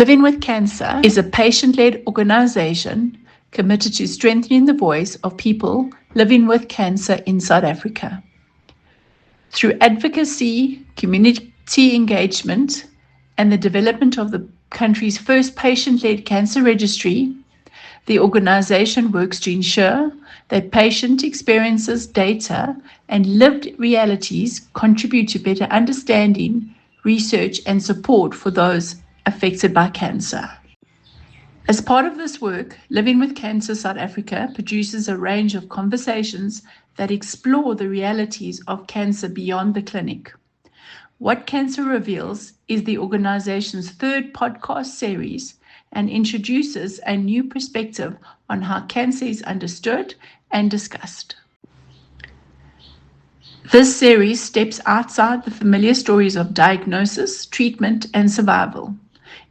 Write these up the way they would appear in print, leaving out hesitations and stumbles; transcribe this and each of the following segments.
Living with Cancer is a patient-led organization committed to strengthening the voice of people living with cancer in South Africa. Through advocacy, community engagement, and the development of the country's first patient-led cancer registry, the organization works to ensure that patient experiences, data, and lived realities contribute to better understanding, research, and support for those affected by cancer. As part of this work, Living with Cancer South Africa produces a range of conversations that explore the realities of cancer beyond the clinic. What Cancer Reveals is the organization's third podcast series and introduces a new perspective on how cancer is understood and discussed. This series steps outside the familiar stories of diagnosis, treatment, and survival.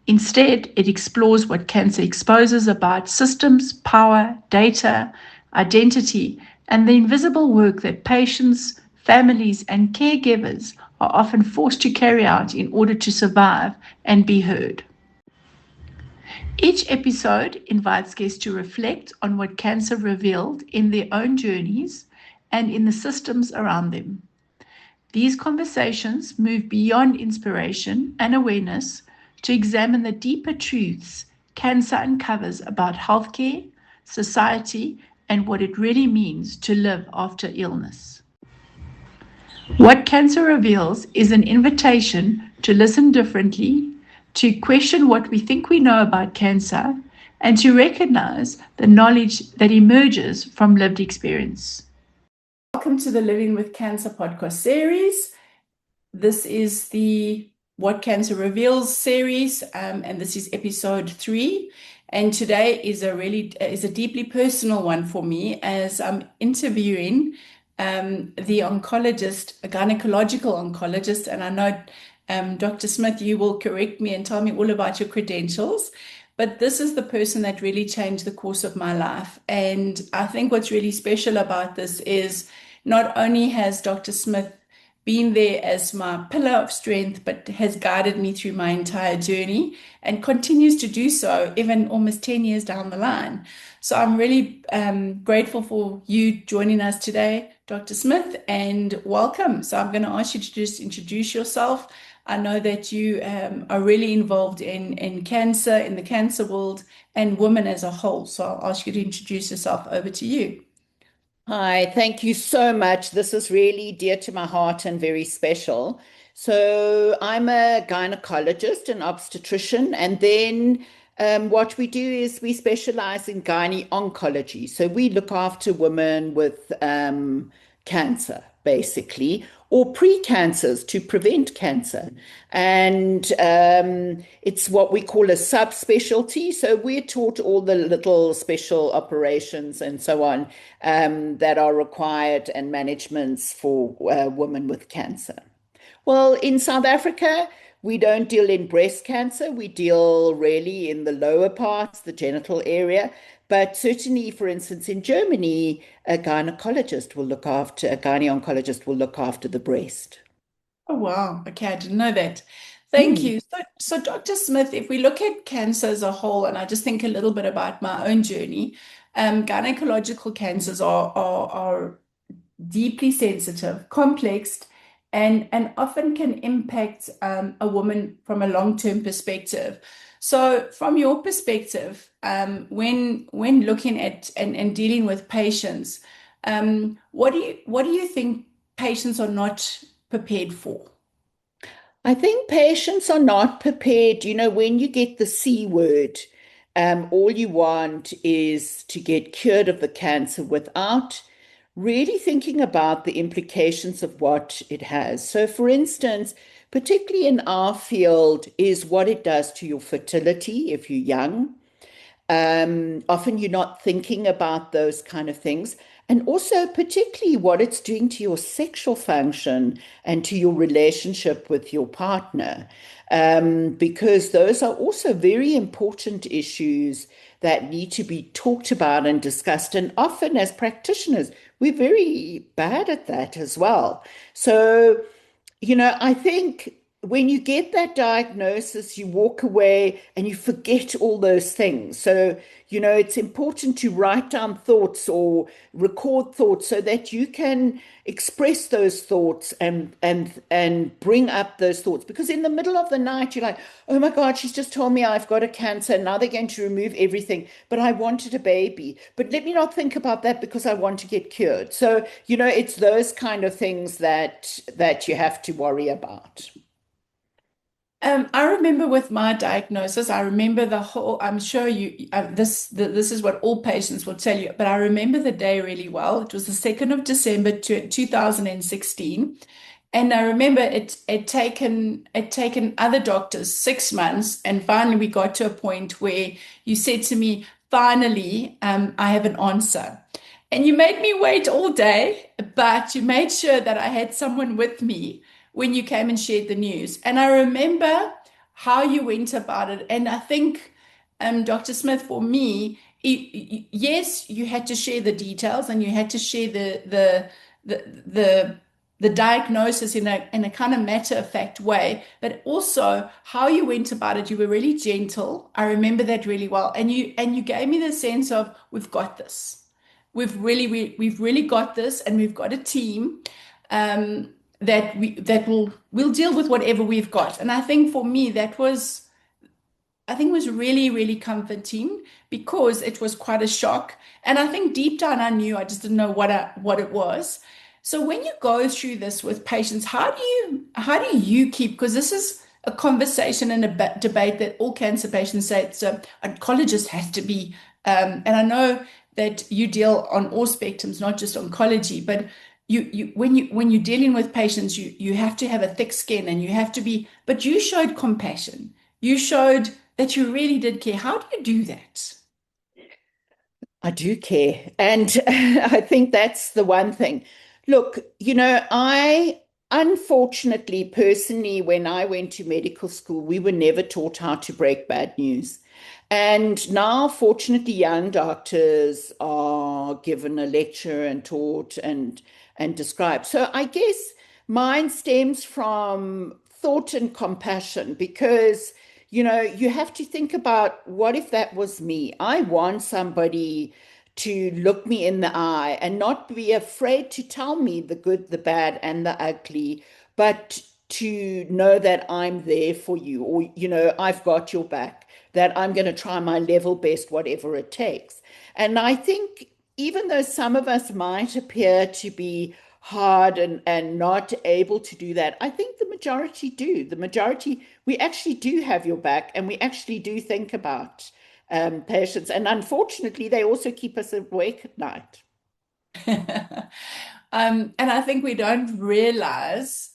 Instead, it explores what cancer exposes about systems, power, data, identity, and the invisible work that patients, families, and caregivers are often forced to carry out in order to survive and be heard. Each episode invites guests to reflect on what cancer revealed in their own journeys and in the systems around them. These conversations move beyond inspiration and awareness to examine the deeper truths cancer uncovers about healthcare, society, and what it really means to live after illness. What Cancer Reveals is an invitation to listen differently, to question what we think we know about cancer, and to recognize the knowledge that emerges from lived experience. Welcome to the Living with Cancer podcast series. This is the What Cancer Reveals series, and this is episode 3. And today is a deeply personal one for me, as I'm interviewing the oncologist, a gynecological oncologist. And I know, Dr. Smith, you will correct me and tell me all about your credentials. But this is the person that really changed the course of my life. And I think what's really special about this is not only has Dr. Smith been there as my pillar of strength, but has guided me through my entire journey and continues to do so even almost 10 years down the line. So I'm really grateful for you joining us today, Dr. Smith, and welcome. So I'm going to ask you to just introduce yourself. I know that you are really involved in cancer, in the cancer world, and women as a whole. So I'll ask you to introduce yourself. Over to you. Hi, thank you so much. This is really dear to my heart and very special. So I'm a gynecologist and obstetrician, and then what we do is we specialize in gynaecology. So we look after women with cancer, basically, or pre-cancers to prevent cancer. And it's what we call a subspecialty. So we're taught all the little special operations and so on that are required and managements for women with cancer. Well, in South Africa, we don't deal in breast cancer. We deal really in the lower parts, the genital area. But certainly, for instance, in Germany, a gynecologist will look after, a gynaecologist will look after the breast. Oh, wow. Okay, I didn't know that. Thank you. So, Dr. Smith, if we look at cancer as a whole, and I just think a little bit about my own journey, gynecological cancers are deeply sensitive, complex, and often can impact a woman from a long-term perspective. So from your perspective, when looking at and dealing with patients, what do you think patients are not prepared for? I think patients are not prepared. You know, when you get the C word, all you want is to get cured of the cancer without really thinking about the implications of what it has. So, for instance, particularly in our field, is what it does to your fertility if you're young. Often you're not thinking about those kind of things. And also particularly what it's doing to your sexual function and to your relationship with your partner. Because those are also very important issues that need to be talked about and discussed. And often as practitioners, we're very bad at that as well. So, you know, I think when you get that diagnosis, you walk away and you forget all those things. So, it's important to write down thoughts or record thoughts so that you can express those thoughts and bring up those thoughts. Because in the middle of the night, you're like, oh my God, she's just told me I've got a cancer. Now they're going to remove everything, but I wanted a baby. But let me not think about that because I want to get cured. So, it's those kind of things that you have to worry about. I remember with my diagnosis, I remember the whole, I'm sure this is what all patients will tell you, but I remember the day really well. It was the 2nd of December 2016. And I remember it taken other doctors 6 months, and finally we got to a point where you said to me, finally, I have an answer. And you made me wait all day, but you made sure that I had someone with me when you came and shared the news. And I remember how you went about it. And I think, Dr. Smith, for me, yes, you had to share the details and you had to share the diagnosis in a kind of matter-of-fact way, but also how you went about it. You were really gentle. I remember that really well. And you gave me the sense of, we've got this. We've really got this, and we've got a team that will deal with whatever we've got. And I think for me that was really, really comforting because it was quite a shock. And I think deep down I knew, I just didn't know what it was. So when you go through this with patients, how do you keep, because this is a conversation and a debate that all cancer patients say, so oncologist has to be, and I know that you deal on all spectrums, not just oncology, but when you're dealing with patients, you have to have a thick skin and you have to be, but you showed compassion. You showed that you really did care. How do you do that? I do care. And I think that's the one thing. Look, I unfortunately, personally, when I went to medical school, we were never taught how to break bad news. And now, fortunately, young doctors are given a lecture and taught and described. So I guess mine stems from thought and compassion because you have to think about what if that was me? I want somebody to look me in the eye and not be afraid to tell me the good, the bad, and the ugly, but to know that I'm there for you, or, I've got your back, that I'm going to try my level best, whatever it takes. And I think even though some of us might appear to be hard and not able to do that, I think the majority do. The majority, we actually do have your back and we actually do think about patients. And unfortunately, they also keep us awake at night. And I think we don't realize,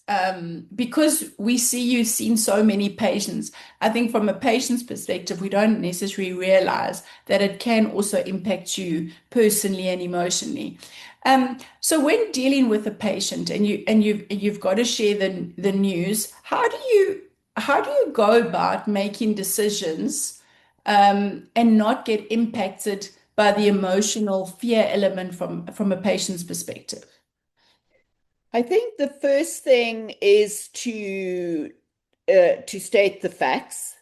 because you've seen so many patients. I think from a patient's perspective, we don't necessarily realize that it can also impact you personally and emotionally. So when dealing with a patient and you've got to share the news, how do you go about making decisions, and not get impacted by the emotional fear element from a patient's perspective? I think the first thing is to state the facts.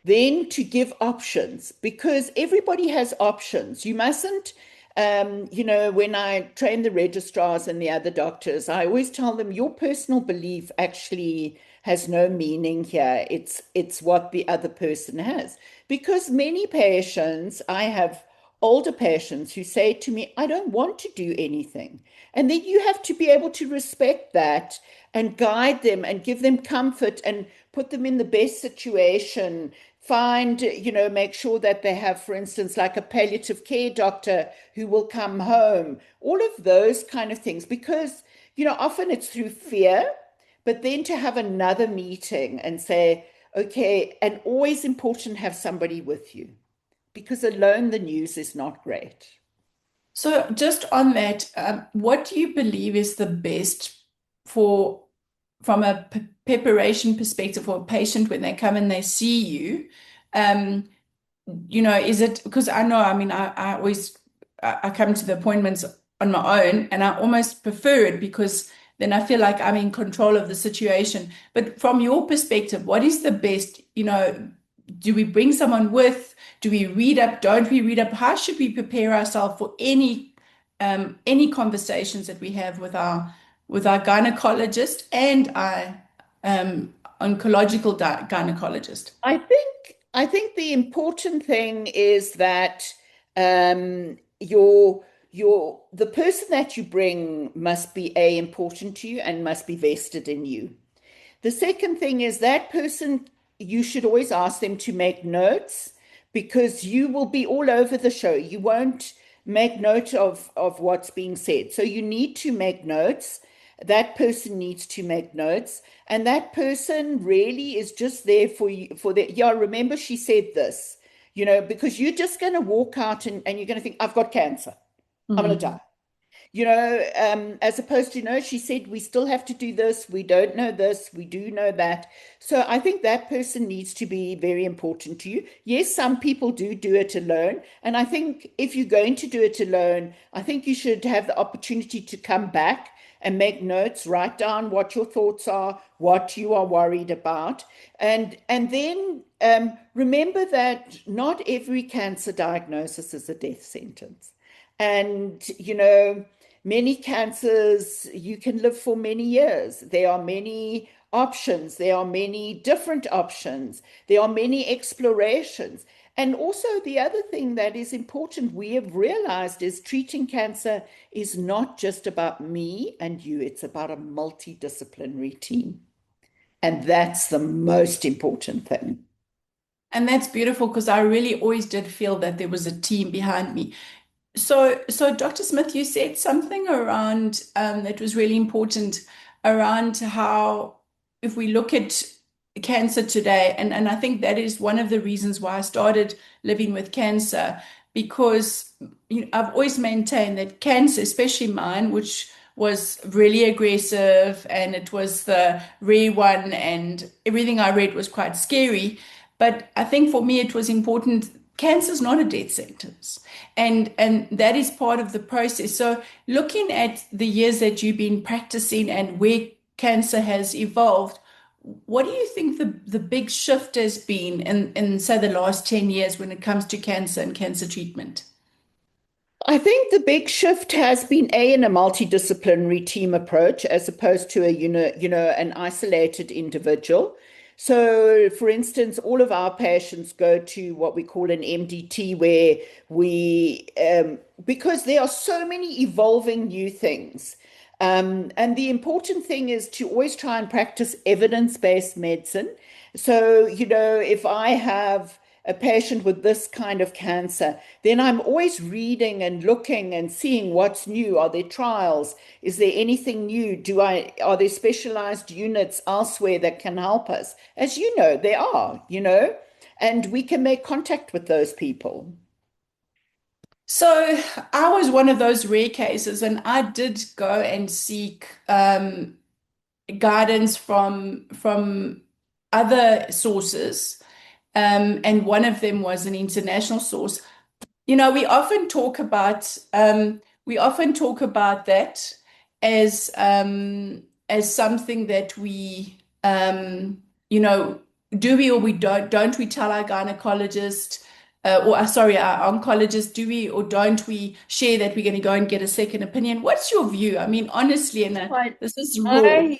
Then to give options because everybody has options. You mustn't, when I train the registrars and the other doctors, I always tell them your personal belief actually has no meaning here. It's what the other person has. Because many patients, I have older patients who say to me, I don't want to do anything. And then you have to be able to respect that and guide them and give them comfort and put them in the best situation find, make sure that they have, for instance, like a palliative care doctor who will come home, all of those kind of things, because, often it's through fear, but then to have another meeting and say, okay, and always important to have somebody with you because alone the news is not great. So just on that, what do you believe is the best for from a preparation perspective for a patient when they come and they see you? Um, is it because I know, I mean, I always I come to the appointments on my own and I almost prefer it because then I feel like I'm in control of the situation. But from your perspective, what is the best, do we bring someone with? Do we read up? Don't we read up? How should we prepare ourselves for any conversations that we have with our gynecologist and our oncological gynecologist? I think the important thing is that your the person that you bring must be important to you and must be vested in you. The second thing is that person, you should always ask them to make notes because you will be all over the show. You won't make note of what's being said. So you need to make notes. That person needs to make notes. And that person really is just there for you, yeah, remember she said this, because you're just going to walk out and you're going to think, I've got cancer. I'm going to die. As opposed to, no, she said, we still have to do this. We don't know this. We do know that. So I think that person needs to be very important to you. Yes, some people do it alone. And I think if you're going to do it alone, I think you should have the opportunity to come back and make notes, write down what your thoughts are, what you are worried about. And then remember that not every cancer diagnosis is a death sentence. And, many cancers, you can live for many years. There are many options. There are many different options. There are many explorations. And also the other thing that is important we have realized is treating cancer is not just about me and you. It's about a multidisciplinary team. And that's the most important thing. And that's beautiful because I really always did feel that there was a team behind me. So Dr. Smith, you said something around that was really important around how if we look at cancer today, and I think that is one of the reasons why I started living with cancer, because I've always maintained that cancer, especially mine, which was really aggressive and it was the rare one, and everything I read was quite scary. But I think for me it was important. Cancer is not a death sentence, and that is part of the process. So, looking at the years that you've been practicing and where cancer has evolved, what do you think the big shift has been in say the last 10 years when it comes to cancer and cancer treatment? I think the big shift has been in a multidisciplinary team approach as opposed to an isolated individual. So, for instance, all of our patients go to what we call an MDT, where because there are so many evolving new things. And the important thing is to always try and practice evidence-based medicine. So, if I have a patient with this kind of cancer, then I'm always reading and looking and seeing what's new. Are there trials? Is there anything new? Are there specialized units elsewhere that can help us? As you know, there are, and we can make contact with those people. So I was one of those rare cases, and I did go and seek guidance from other sources, and one of them was an international source. We often talk about that as something that we do we or we don't we tell our gynecologist sorry, our oncologist, do we or don't we share that we're going to go and get a second opinion? What's your view? I mean, honestly, and I, this is raw.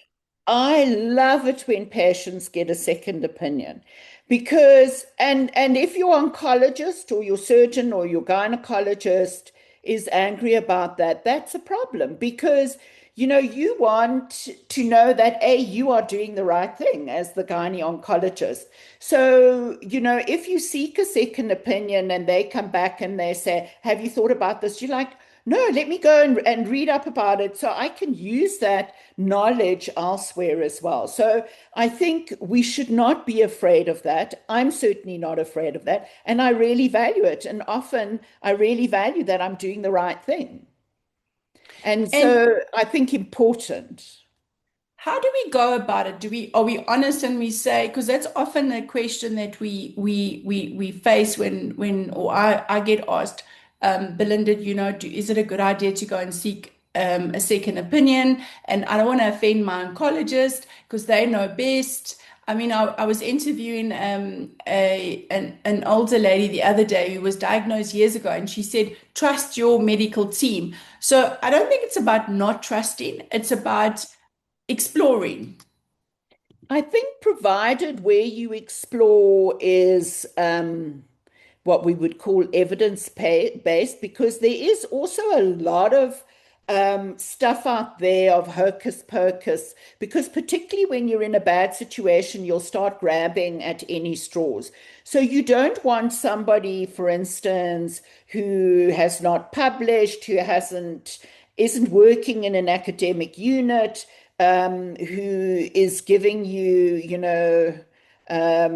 I love it when patients get a second opinion because and if your oncologist or your surgeon or your gynecologist is angry about that, that's a problem because you want to know that you are doing the right thing as the gynae oncologist. So, if you seek a second opinion and they come back and they say, have you thought about this? You're like, no, let me go and read up about it so I can use that knowledge elsewhere as well. So I think we should not be afraid of that. I'm certainly not afraid of that. And I really value it. And often I really value that I'm doing the right thing. And And so I think important. how do we go about it? Are we honest and we say, because that's often a question that we face when or I get asked, Belinda, is it a good idea to go and seek a second opinion, and I don't want to offend my oncologist because they know best. I mean, I was interviewing an older lady the other day who was diagnosed years ago, and she said, trust your medical team. So I don't think it's about not trusting, it's about exploring. I think provided where you explore is what we would call evidence based, because there is also a lot of stuff out there of hocus pocus, because particularly when you're in a bad situation, you'll start grabbing at any straws. So you don't want somebody, for instance, who has not published, who hasn't isn't working in an academic unit, who is giving you, I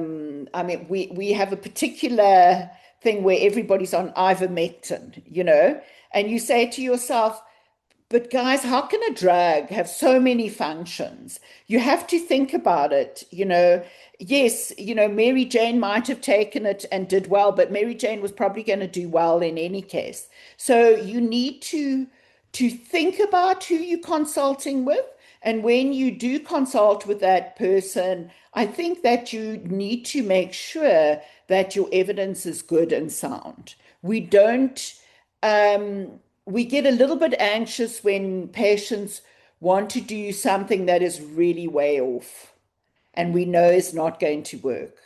mean, we have a particular thing where everybody's on ivermectin, and you say to yourself, but guys, how can a drug have so many functions? You have to think about it. Yes, Mary Jane might have taken it and did well, but Mary Jane was probably going to do well in any case. So you need to think about who you're consulting with. And when you do consult with that person, I think that you need to make sure that your evidence is good and sound. We don't, we get a little bit anxious when patients want to do something that is really way off and we know is not going to work.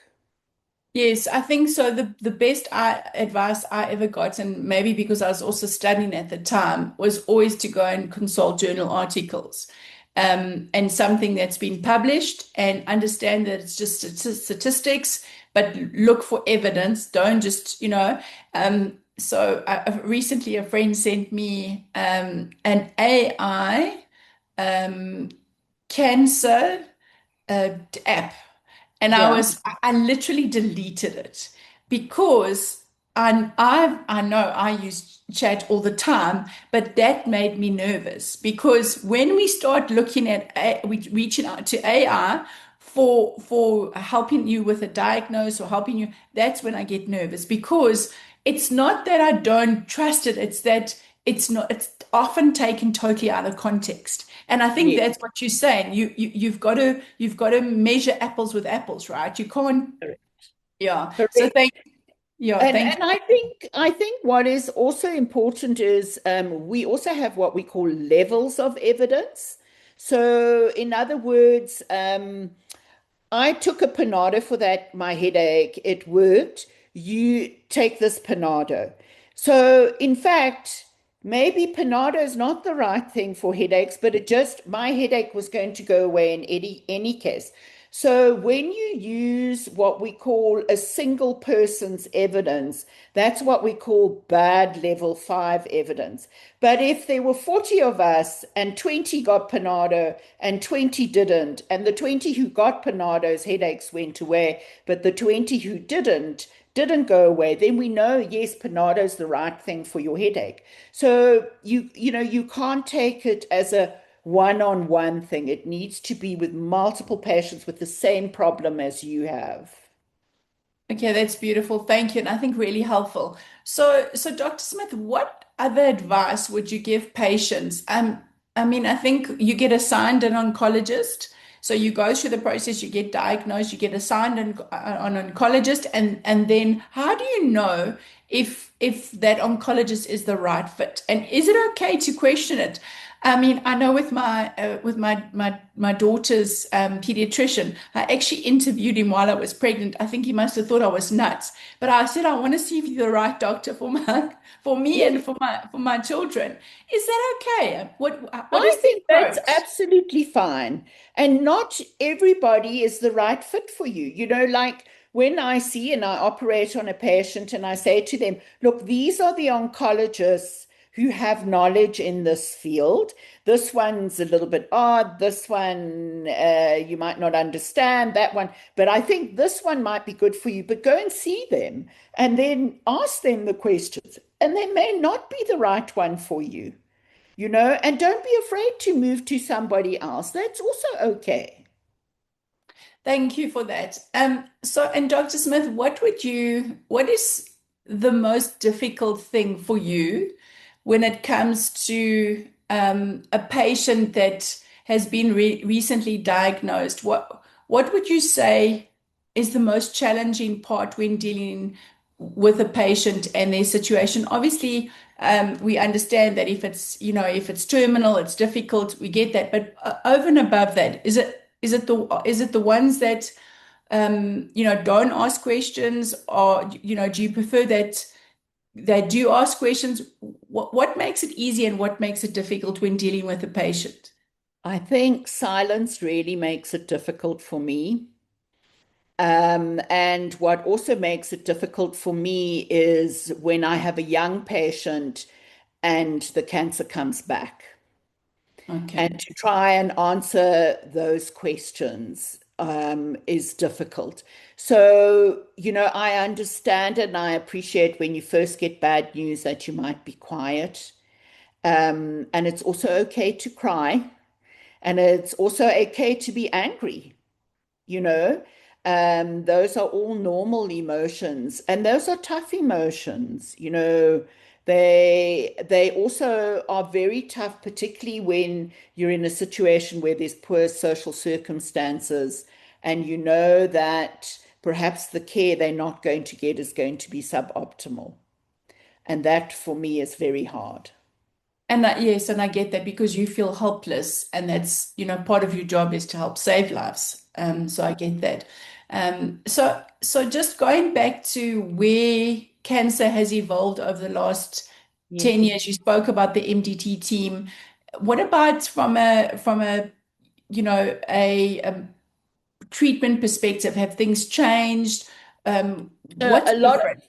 Yes, I think so. The best advice I ever got, and maybe because I was also studying at the time, was always to go and consult journal articles, and something that's been published, and understand that it's just statistics, but look for evidence. Don't just, So recently, a friend sent me an AI um, cancer app. And Yeah. I literally deleted it because I know I use chat all the time, but that made me nervous because when we start looking at, we reaching out to AI for helping you with a diagnosis or helping you, that's when I get nervous because it's not that I don't trust it, it's that it's often taken totally out of context. And I think Yeah. that's what you're saying. You've got to measure apples with apples, right? You can't, yeah. So Correct. thank And I think what is also important is we also have what we call levels of evidence. So in other words, I took a Panado for that, my headache. It worked. You take this Panado. So, in fact, maybe Panado is not the right thing for headaches, but my headache was going to go away in any case. So, when you use what we call a single person's evidence, that's what we call bad level 5 evidence. But if there were 40 of us and 20 got Panado and 20 didn't, and the 20 who got Panado's headaches went away, but the 20 who didn't go away, then we know, yes, Panado's the right thing for your headache. So you can't take it as a one-on-one thing. It needs to be with multiple patients with the same problem as you have. Okay, that's beautiful. Thank you. And I think really helpful. So Dr. Smith, what other advice would you give patients? I mean, I think you get assigned an oncologist. So you go through the process, you get diagnosed, you get assigned an oncologist, and then how do you know if that oncologist is the right fit? And is it okay to question it? I mean, I know with my daughter's pediatrician, I actually interviewed him while I was pregnant. I think he must have thought I was nuts, but I said I want to see if you're the right doctor for me and for my children. Is that okay? What I is the think that's approach? absolutely fine. And not everybody is the right fit for you. Like when I see and I operate on a patient and I say to them, look, these are the oncologists who have knowledge in this field. This one's a little bit odd. This one, you might not understand that one, but I think this one might be good for you. But go and see them and then ask them the questions. And they may not be the right one for you, and don't be afraid to move to somebody else. That's also okay. Thank you for that. And Dr. Smith, what is the most difficult thing for you when it comes to a patient that has been recently diagnosed, what would you say is the most challenging part when dealing with a patient and their situation? Obviously, we understand that if it's terminal, it's difficult. We get that, but over and above that, is it the ones that don't ask questions, or do you prefer that they do ask questions? What makes it easy and what makes it difficult when dealing with a patient? I think silence really makes it difficult for me. And what also makes it difficult for me is when I have a young patient and the cancer comes back. Okay. And to try and answer those questions is difficult. So, I understand and I appreciate when you first get bad news that you might be quiet. And it's also okay to cry. And it's also okay to be angry, you know. Those are all normal emotions, and those are tough emotions, They also are very tough, particularly when you're in a situation where there's poor social circumstances, and you know that perhaps the care they're not going to get is going to be suboptimal. And that for me is very hard. And yes, and I get that because you feel helpless, and that's, part of your job is to help save lives. So I get that. So just going back to where cancer has evolved over the last Yes. 10 years, you spoke about the MDT team. What about from a treatment perspective? Have things changed? So What's a lot different?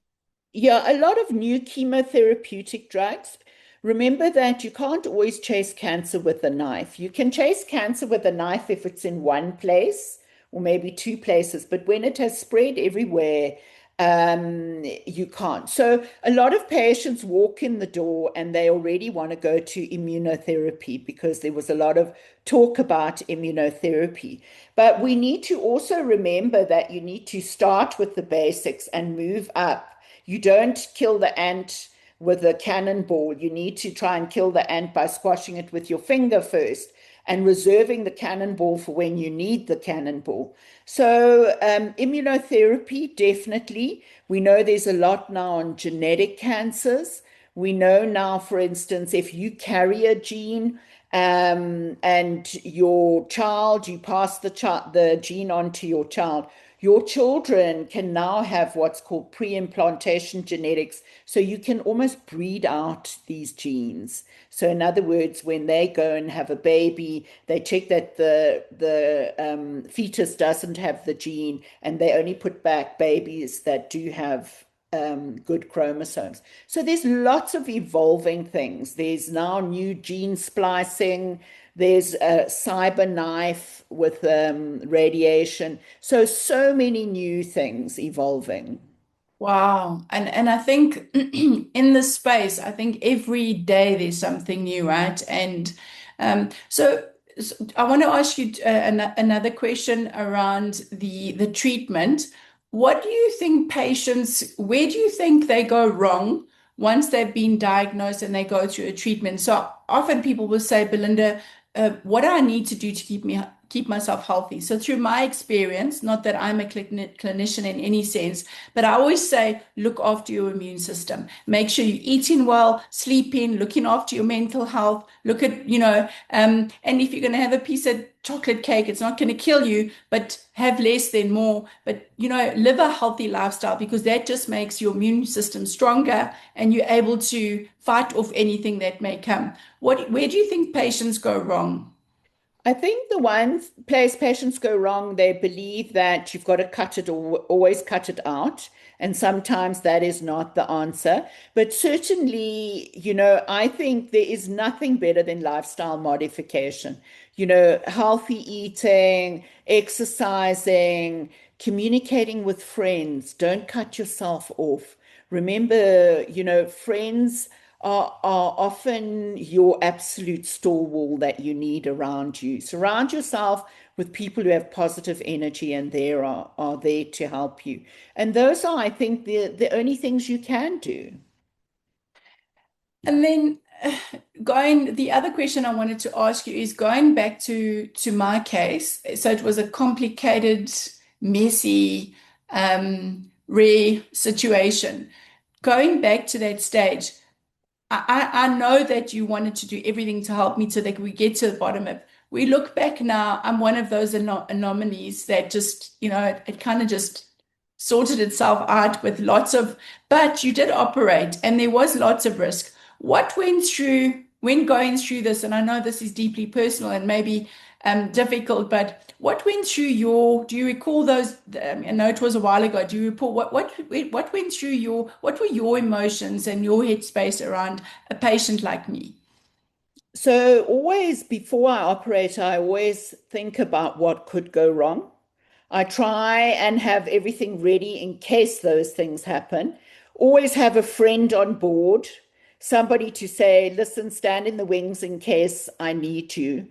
Yeah, a lot of new chemotherapeutic drugs. Remember that you can't always chase cancer with a knife. You can chase cancer with a knife if it's in one place or maybe two places, but when it has spread everywhere, you can't. So a lot of patients walk in the door and they already want to go to immunotherapy because there was a lot of talk about immunotherapy. But we need to also remember that you need to start with the basics and move up. You don't kill the ant with a cannonball. You need to try and kill the ant by squashing it with your finger first and reserving the cannonball for when you need the cannonball. So, immunotherapy, definitely. We know there's a lot now on genetic cancers. We know now, for instance, if you carry a gene, and your child, you pass the gene on to your children can now have what's called pre-implantation genetics. So you can almost breed out these genes. So in other words, when they go and have a baby, they check that the fetus doesn't have the gene, and they only put back babies that do have good chromosomes. So there's lots of evolving things. There's now new gene splicing. There's a cyber knife with radiation. So many new things evolving. Wow. And I think in this space, I think every day there's something new, right? And so I want to ask you another question around the treatment. What do you think where do you think they go wrong once they've been diagnosed and they go through a treatment? So often people will say, Belinda, what do I need to do to keep myself healthy? So through my experience, not that I'm a clinician in any sense, but I always say, look after your immune system. Make sure you're eating well, sleeping, looking after your mental health. Look at, and if you're going to have a piece of chocolate cake, it's not going to kill you, but have less than more. But, live a healthy lifestyle, because that just makes your immune system stronger and you're able to fight off anything that may come. Where do you think patients go wrong? I think the one place patients go wrong, they believe that you've got to cut it or always cut it out. And sometimes that is not the answer. But certainly, I think there is nothing better than lifestyle modification. Healthy eating, exercising, communicating with friends. Don't cut yourself off. Remember, friends are often your absolute store wall that you need around you. Surround yourself with people who have positive energy and are there to help you. And those are, I think, the only things you can do. And then the other question I wanted to ask you is going back to my case. So it was a complicated, messy, rare situation. Going back to that stage, I know that you wanted to do everything to help me so that we get to the bottom of it. We look back now, I'm one of those anomalies that just, it kind of just sorted itself out with lots of, but you did operate and there was lots of risk. What went through when going through this, and I know this is deeply personal and maybe difficult, but what went through do you recall those? I know it was a while ago. Do you recall what went through what were your emotions and your headspace around a patient like me? So always before I operate, I always think about what could go wrong. I try and have everything ready in case those things happen. Always have a friend on board, somebody to say, listen, stand in the wings in case I need you.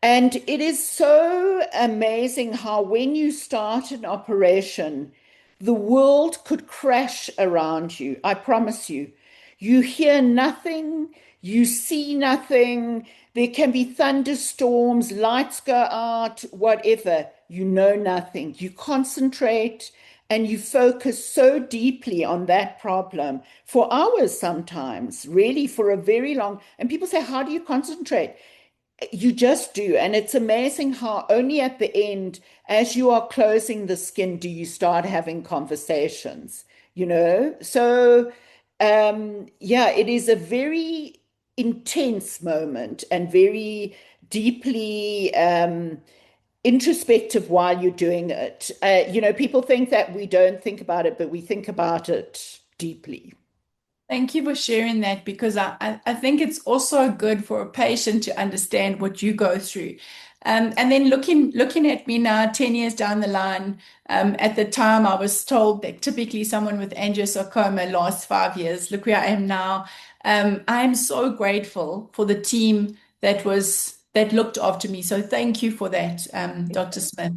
And it is so amazing how when you start an operation, the world could crash around you. I promise you. You hear nothing, you see nothing. There can be thunderstorms, lights go out, whatever. You know nothing. You concentrate and you focus so deeply on that problem for hours sometimes, really for a very long. And people say, how do you concentrate? You just do. And it's amazing how only at the end, as you are closing the skin, do you start having conversations, you know? So, yeah, it is a very intense moment and very deeply introspective while you're doing it. People think that we don't think about it, but we think about it deeply. Thank you for sharing that because I think it's also good for a patient to understand what you go through. And then looking at me now, 10 years down the line, at the time I was told that typically someone with angiosarcoma lasts 5 years. Look where I am now. I am so grateful for the team that looked after me. So thank you for that, Dr. Smith.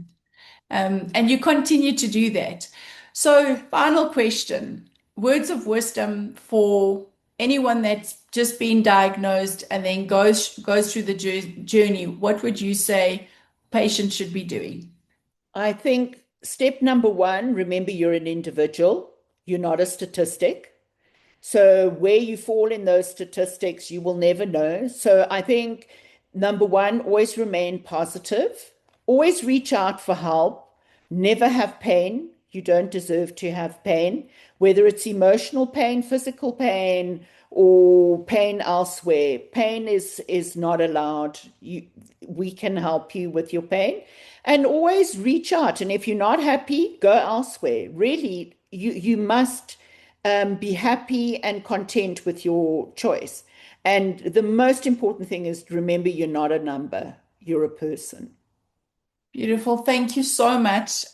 And you continue to do that. So, final question, words of wisdom for anyone that's just been diagnosed and then goes through the journey. What would you say patients should be doing? I think step number one, remember you're an individual, you're not a statistic. So where you fall in those statistics, you will never know. So I think number one, always remain positive, always reach out for help, never have pain. You don't deserve to have pain, whether it's emotional pain, physical pain, or pain elsewhere. Pain is not allowed. We can help you with your pain, and always reach out. And if you're not happy, go elsewhere. Really, you must be happy and content with your choice. And the most important thing is remember you're not a number, you're a person. Beautiful. Thank you so much,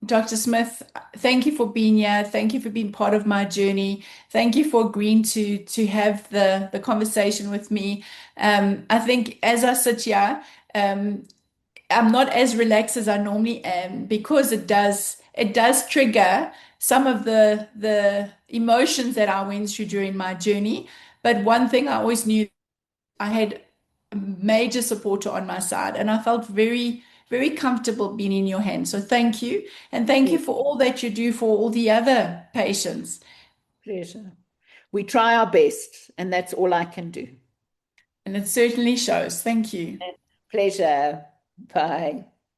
Dr. Smith. Thank you for being here. Thank you for being part of my journey. Thank you for agreeing to have the conversation with me. I think as I sit here, I'm not as relaxed as I normally am because it does trigger some of the emotions that I went through during my journey. But one thing I always knew, I had a major supporter on my side, and I felt very, very comfortable being in your hands. So thank you, and thank you Yes, for all that you do for all the other patients. pleasure. We try our best, and that's all I can do. And it certainly shows. Thank you. Pleasure. Bye.